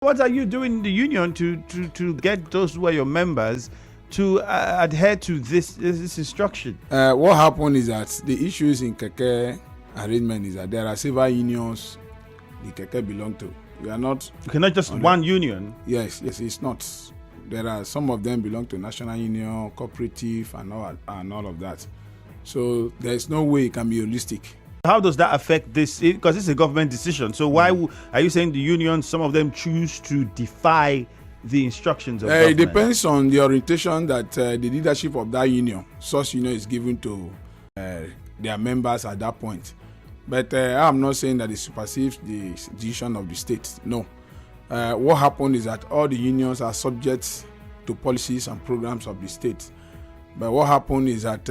What are you doing in the union to get those who are your members to adhere to this instruction? What happened is that the issues in keke arrangement is that there are several unions the keke belong to. We are not. You cannot just one union. Yes, it's not. There are some of them belong to national union, cooperative, and all of that. So there is no way it can be holistic. How does that affect this? Because it's a government decision. So why are you saying the unions, some of them choose to defy the instructions of government? It depends on the orientation that the leadership of that union, such union, is given to their members at that point. But I'm not saying that it supersedes the decision of the state. No. What happened is that all the unions are subject to policies and programs of the state. But what happened is that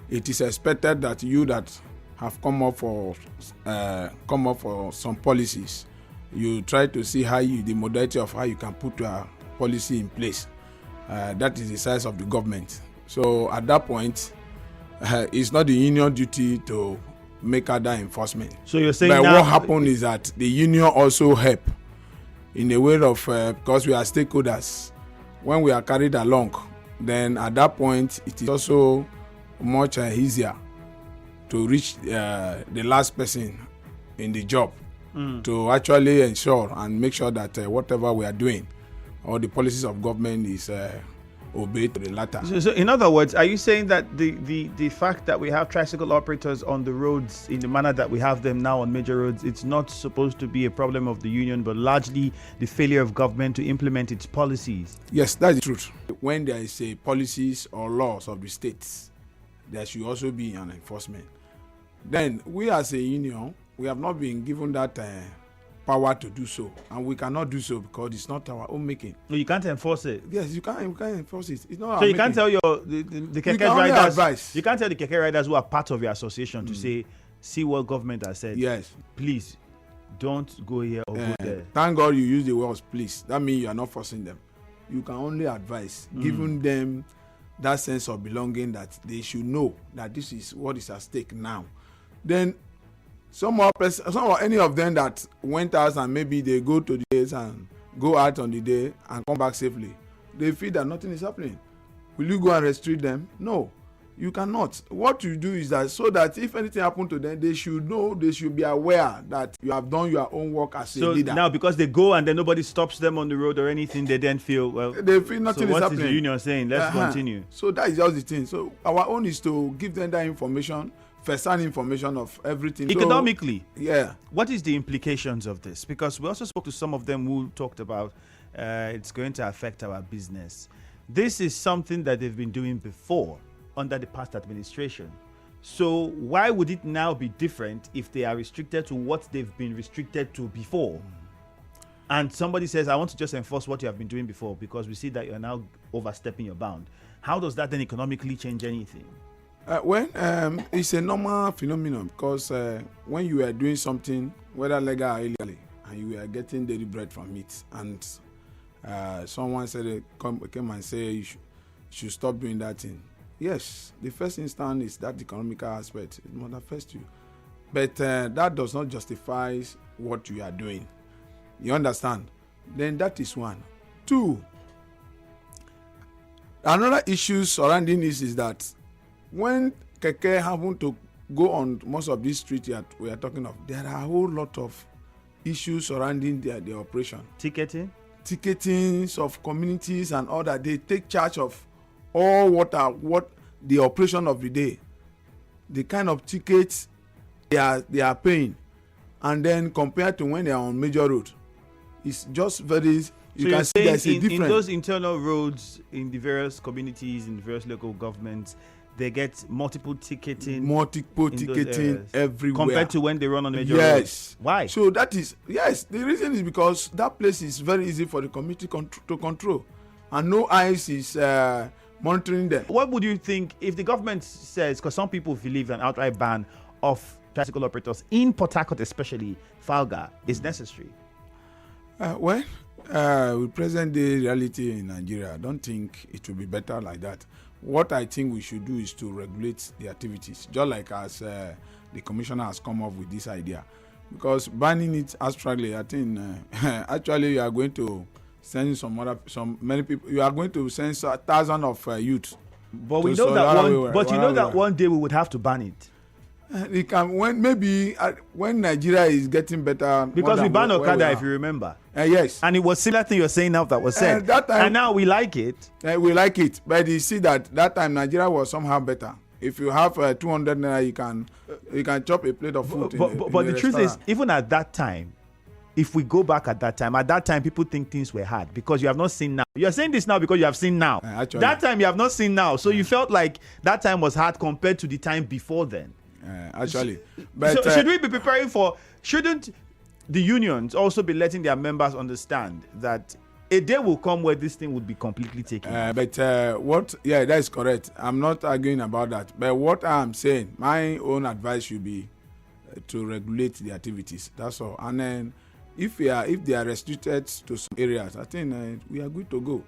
it is expected that you that have come up for some policies, you try to see the modality of how you can put a policy in place. That is the size of the government. So at that point, it's not the union duty to make other enforcement. So you're saying but now, what happened is that the union also help in a way of because we are stakeholders. When we are carried along, then at that point it is also much easier to reach the last person in the job to actually ensure and make sure that whatever we are doing, all the policies of government is obeyed to the latter. So in other words, are you saying that the fact that we have tricycle operators on the roads in the manner that we have them now on major roads, it's not supposed to be a problem of the union, but largely the failure of government to implement its policies? Yes, that's the truth. When there is a policies or laws of the states, there should also be an enforcement. Then we as a union, we have not been given that power to do so, and we cannot do so because it's not our own making. No, you can't enforce it. Yes, you can't enforce it. It's not. So you can't tell the keke riders. Advise. You can't tell the keke riders who are part of your association to say, see what government has said. Yes. Please, don't go here or go there. Thank God you use the words please. That means you are not forcing them. You can only advise, giving them that sense of belonging that they should know that this is what is at stake now. Then some or any of them that went out and maybe they go to the days and go out on the day and come back safely, they feel that nothing is happening. Will you go and restrict them? No, you cannot. What you do is that so that if anything happened to them, they should know, they should be aware that you have done your own work as a leader. So now because they go and then nobody stops them on the road or anything, they then feel, well, they feel nothing is happening. So what is the union saying? Let's continue. So that is just the thing. So our own is to give them that information, first-hand information of everything. Economically, yeah. What is the implications of this? Because we also spoke to some of them who talked about it's going to affect our business. This is something that they've been doing before under the past administration. So why would it now be different if they are restricted to what they've been restricted to before? And somebody says, I want to just enforce what you have been doing before because we see that you're now overstepping your bound. How does that then economically change anything? It's a normal phenomenon because when you are doing something, whether legal or illegally, and you are getting daily bread from it, and someone said, came and say you should stop doing that thing. Yes, the first instance is that economical aspect. It manifests you. But that does not justify what you are doing. You understand? Then that is one. Two, another issue surrounding this is that when keke happen to go on most of these streets we are talking of, there are a whole lot of issues surrounding their operation. Ticketings of communities and all that. They take charge of all what the operation of the day, the kind of tickets they are paying, and then compared to when they are on major road, it's just very. You can see there's a difference. In those internal roads in the various communities, in the various local governments, they get multiple ticketing everywhere compared to when they run on major roads. Yes. Why? So that is the reason is because that place is very easy for the community to control, and no eyes is monitoring them. What would you think if the government says, because some people believe an outright ban of tricycle operators in Port Harcourt, especially Falga, is necessary? With present day reality in Nigeria, I don't think it will be better like that. What I think we should do is to regulate the activities, just like as the commissioner has come up with this idea. because banning it abstractly, I think actually you are going to send many people. You are going to send thousands of youth. But we know that one day we would have to ban it. It can when Nigeria is getting better, because we banned Okada, if you remember. Yes, and it was similar thing you're saying now that was said. That time, and now we like it. We like it, but you see that time Nigeria was somehow better. If you have 200 naira, you can chop a plate of food. But the truth is, even at that time, if we go back at that time people think things were hard because you have not seen now. You're saying this now because you have seen now. Actually, that time you have not seen now, so you felt like that time was hard compared to the time before then. Actually, but so should we be preparing for? Shouldn't the unions also be letting their members understand that a day will come where this thing would be completely taken? That is correct. I'm not arguing about that. But what I'm saying, my own advice should be to regulate the activities. That's all. And then if they are restricted to some areas, I think we are good to go.